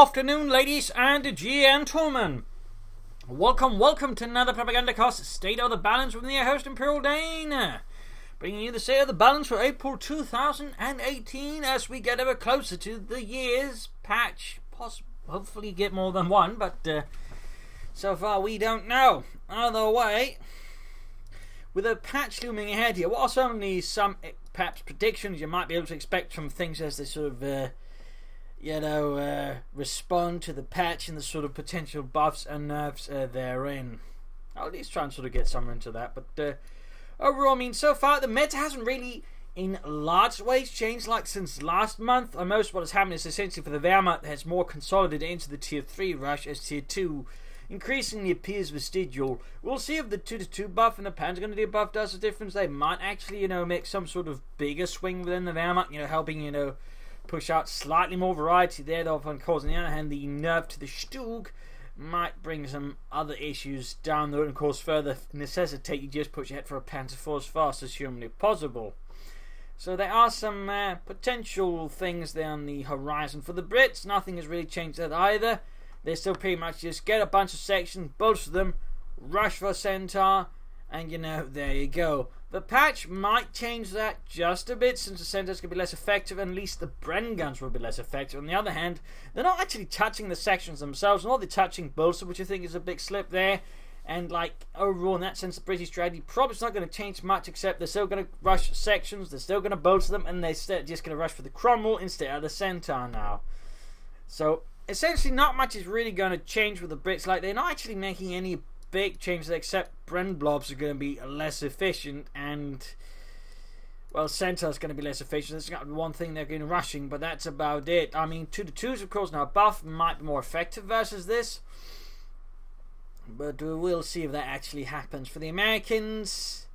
afternoon, ladies and gentlemen. Welcome to another Propagandacast State of the Balance with your host Imperial Dane, bringing you the State of the Balance for April 2018 as we get ever closer to the year's patch. Hopefully get more than one, but so far we don't know. Either way, with a patch looming ahead here, what are certainly some perhaps predictions you might be able to expect from things as they sort of respond to the patch and the sort of potential buffs and nerfs therein. I'll at least try and sort of get somewhere into that. But overall, I mean, so far the meta hasn't really in large ways changed like since last month. Most of what has happened is essentially for the Wehrmacht has more consolidated into the tier 3 rush as tier 2 increasingly appears vestigial. We'll see if the 2-2 buff and the Panther buff does a difference. They might actually, make some sort of bigger swing within the Wehrmacht, helping, push out slightly more variety there, though, of course, on the other hand, the nerf to the Stug might bring some other issues down the road, and of course, further necessitate you just push ahead for a Panther as fast as humanly possible. So there are some potential things there on the horizon. For the Brits, nothing has really changed that either. They still pretty much just get a bunch of sections, bolster them, rush for a Centaur, and there you go. The patch might change that just a bit, since the Centaurs can be less effective, and at least the Bren guns will be less effective. On the other hand, they're not actually touching the sections themselves, nor they're touching bolster, which I think is a big slip there. And overall, in that sense, the British strategy probably is not going to change much, except they're still going to rush sections, they're still going to bolster them, and they're just going to rush for the Cromwell instead of the Centaur now. So essentially, not much is really going to change with the Brits. They're not actually making any big changes, except Bren blobs are going to be less efficient, and Centaur's going to be less efficient. That's going to be one thing they're going to rushing, but that's about it. I mean, 2-2s, of course, now buff might be more effective versus this, but we'll see if that actually happens. For the Americans,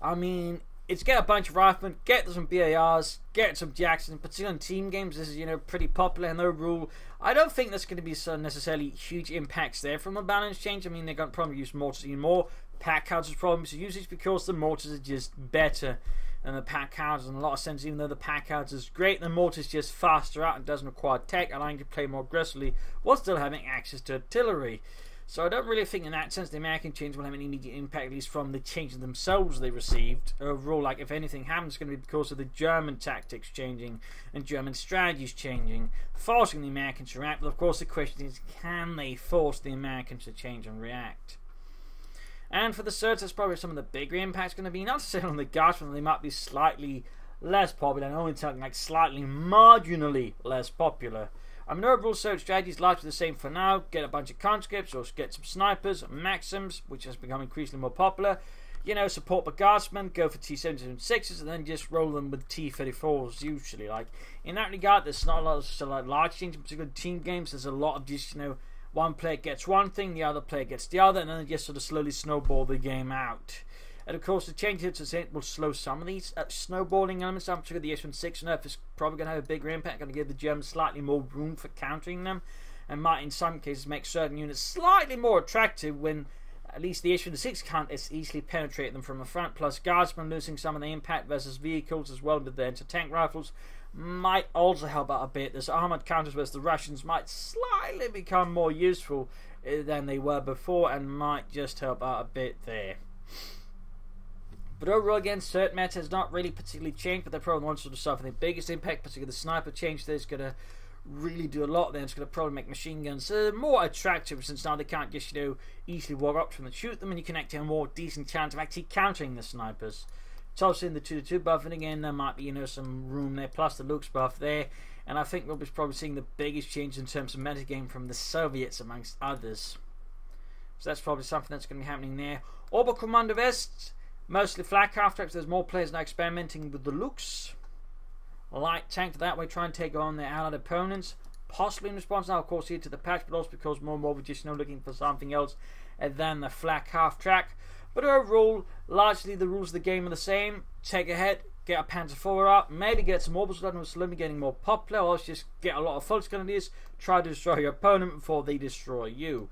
I mean, it's get a bunch of riflemen, get some BARs, get some Jacksons, particularly in team games. This is, pretty popular, and overall, I don't think there's going to be some necessarily huge impacts there from a balance change. I mean, they're going to probably use mortars even more. Pack counters probably to use it because the mortars are just better than the pack counters in a lot of sense. Even though the pack counters is great, the mortars just faster out and doesn't require tech, allowing you to play more aggressively while still having access to artillery. So I don't really think in that sense the American change will have any immediate impact, at least from the changes themselves they received. Overall, if anything happens, it's going to be because of the German tactics changing and German strategies changing, forcing the Americans to react. But of course the question is, can they force the Americans to change and react? And for the Surds, that's probably some of the bigger impacts going to be. Not necessarily on the Guardsmen, they might be slightly less popular, and only talking slightly marginally less popular. I mean, overall search strategy is largely the same for now. Get a bunch of conscripts, or get some snipers, maxims, which has become increasingly more popular. Support the guardsmen, go for T-70s and 6s, and then just roll them with T-34s usually. In that regard, there's not a lot of large changes, particularly team games. There's a lot of just, one player gets one thing, the other player gets the other, and then they just sort of slowly snowball the game out. And of course, the change here to say will slow some of these snowballing elements down. Particularly the S-16 nerf is probably going to have a bigger impact, going to give the Germans slightly more room for countering them, and might in some cases make certain units slightly more attractive when at least the S-16 can't as easily penetrate them from the front. Plus, Guardsmen losing some of the impact versus vehicles as well with their anti-tank rifles might also help out a bit. This armoured counters versus the Russians might slightly become more useful than they were before, and might just help out a bit there. But overall, again, cert meta has not really particularly changed, but they're probably the ones sort of suffering the biggest impact, particularly the sniper change. That's going to really do a lot there. It's going to probably make machine guns more attractive, since now they can't just, easily walk up to them and shoot them, and you can actually have a more decent chance of actually countering the snipers. Toss in the 2-2 buff, and again, there might be, some room there, plus the looks buff there. And I think we'll be probably seeing the biggest change in terms of metagame from the Soviets, amongst others. So that's probably something that's going to be happening there. Oberkommando West, mostly flak half tracks. There's more players now experimenting with the looks. Light tank that way, try and take on their allied opponents. Possibly in response now, of course, here to the patch, but also because more and more we're just looking for something else than the flak half track. But overall, largely the rules of the game are the same. Take ahead, get a Panther 4 up, maybe get some orbitals done with slowly getting more popular, or else just get a lot of full scale ideas, try to destroy your opponent before they destroy you.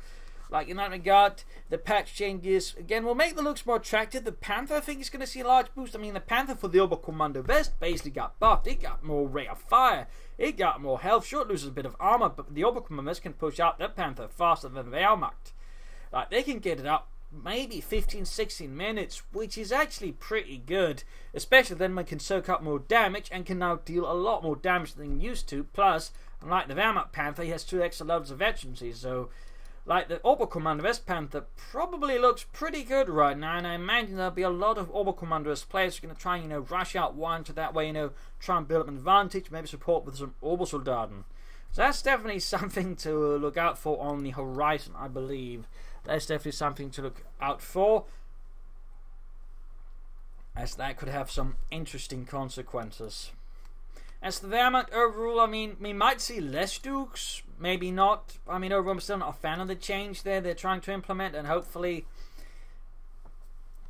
Like in that regard, the patch changes again will make the looks more attractive. The Panther, I think, is going to see a large boost. I mean, the Panther for the Oberkommando vest basically got buffed. It got more rate of fire. It got more health. Sure, it loses a bit of armor, but the Oberkommando vest can push out that Panther faster than the Wehrmacht. Like, they can get it up maybe 15-16 minutes, which is actually pretty good, especially then when it can soak up more damage and can now deal a lot more damage than used to. Plus, unlike the Wehrmacht Panther, he has 2 extra levels of veterancy, so like the Oberkommando West Panther probably looks pretty good right now, and I imagine there'll be a lot of Oberkommando West players who are going to try and, rush out one to that way, try and build up an advantage, maybe support with some Obersoldaten. So that's definitely something to look out for on the horizon, I believe. That's definitely something to look out for, as that could have some interesting consequences. As the Wehrmacht overall, I mean, we might see less Dukes, maybe not. I mean, overall, I'm still not a fan of the change there they're trying to implement, and hopefully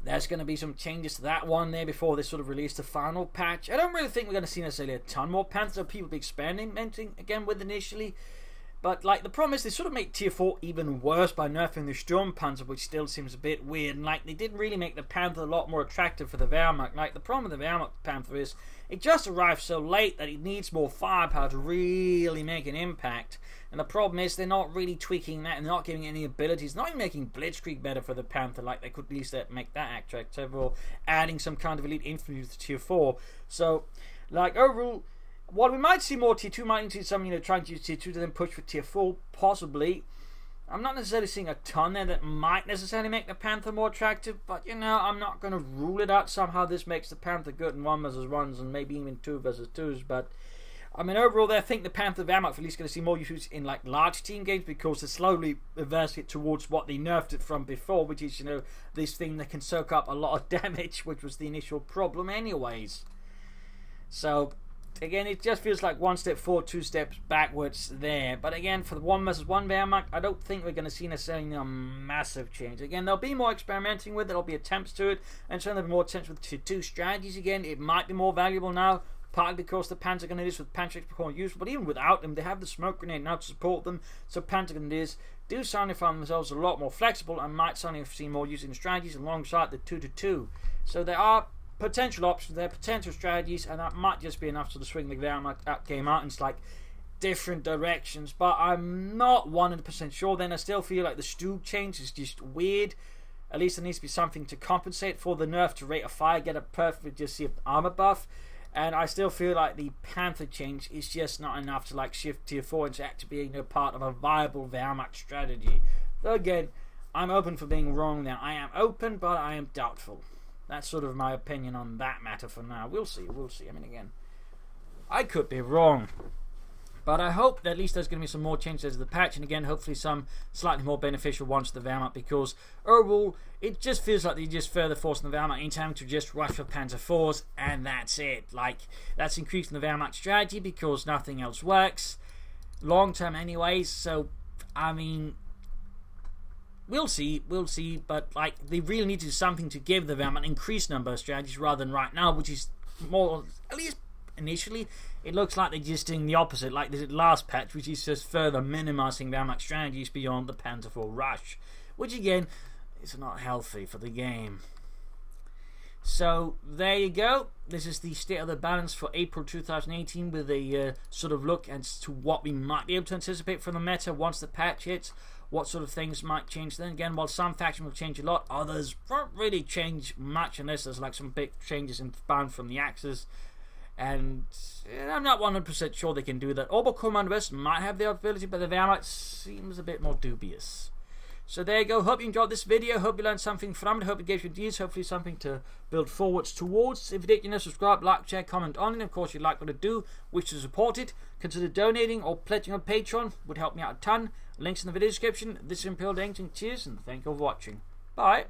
there's going to be some changes to that one there before they sort of release the final patch. I don't really think we're going to see necessarily a ton more Panthers, or people be experimenting again with initially. But, like, the problem is they sort of make Tier 4 even worse by nerfing the Sturm Panzer, which still seems a bit weird. And, like, they didn't really make the Panther a lot more attractive for the Wehrmacht. Like, the problem with the Wehrmacht Panther is it just arrived so late that it needs more firepower to really make an impact. And the problem is they're not really tweaking that and not giving it any abilities. Not even making Blitzkrieg better for the Panther. Like, they could at least make that attractive, or adding some kind of elite infantry to Tier 4. So, like, overall, while we might see more Tier 2, might see some, trying to use Tier 2 to then push for Tier 4, possibly. I'm not necessarily seeing a ton there that might necessarily make the Panther more attractive, but, I'm not going to rule it out. Somehow this makes the Panther good in 1 versus 1s, and maybe even 2 versus 2s, but I mean, overall, I think the Panther Wehrmacht at least going to see more use in, like, large team games, because they're slowly reversing it towards what they nerfed it from before, which is, this thing that can soak up a lot of damage, which was the initial problem anyways. So, again, it just feels like 1 step forward, 2 steps backwards there. But again, for the 1 versus 1 Wehrmacht, I don't think we're going to see necessarily a massive change. Again, there'll be more experimenting with it, there'll be attempts to it, and certainly there'll be more attempts with Tier 2 strategies again. It might be more valuable now, partly because the Panther Grenadiers with Panther become useful, but even without them, they have the smoke grenade now to support them, so Panther Grenadiers do suddenly find themselves a lot more flexible and might suddenly see more use in strategies alongside the 2-2. So there are potential options there, potential strategies, and that might just be enough to swing the Wehrmacht game out in like different directions, but I'm not 100% sure. Then I still feel like the Stug change is just weird. At least there needs to be something to compensate for the nerf to rate of fire, get a perfect just see armor buff. And I still feel like the Panther change is just not enough to like shift Tier 4 into actually being part of a viable Wehrmacht strategy. Though again, I'm open for being wrong there. I am open, but I am doubtful. That's sort of my opinion on that matter for now. We'll see, we'll see. I mean, again, I could be wrong. But I hope that at least there's going to be some more changes to the patch, and again, hopefully some slightly more beneficial ones to the Wehrmacht, because overall, it just feels like they're just further forcing the Wehrmacht into having to just rush for Panzer IVs, and that's it. Like, that's increasing the Wehrmacht strategy because nothing else works, long term anyways, so, I mean, we'll see, but, like, they really need to do something to give the Wehrmacht an increased number of strategies rather than right now, which is more, at least initially, it looks like they're just doing the opposite, like they did last patch, which is just further minimizing Wehrmacht strategies beyond the Panzer IV rush, which again is not healthy for the game. So there you go. This is the state of the balance for April 2018, with a sort of look as to what we might be able to anticipate from the meta once the patch hits. What sort of things might change then. Again, while some factions will change a lot, others won't really change much unless there's like some big changes in bound from the axis. And I'm not 100% sure they can do that. Oberkommando might have the ability, but the Wehrmacht seems a bit more dubious. So there you go. Hope you enjoyed this video. Hope you learned something from it. Hope it gave you ideas. Hopefully something to build forwards towards. If you did, subscribe, like, share, comment on it. Of course, if you like what I do, wish to support it, consider donating or pledging on Patreon. Would help me out a ton. Links in the video description. This is Imperial Dancing. Cheers, and thank you for watching. Bye.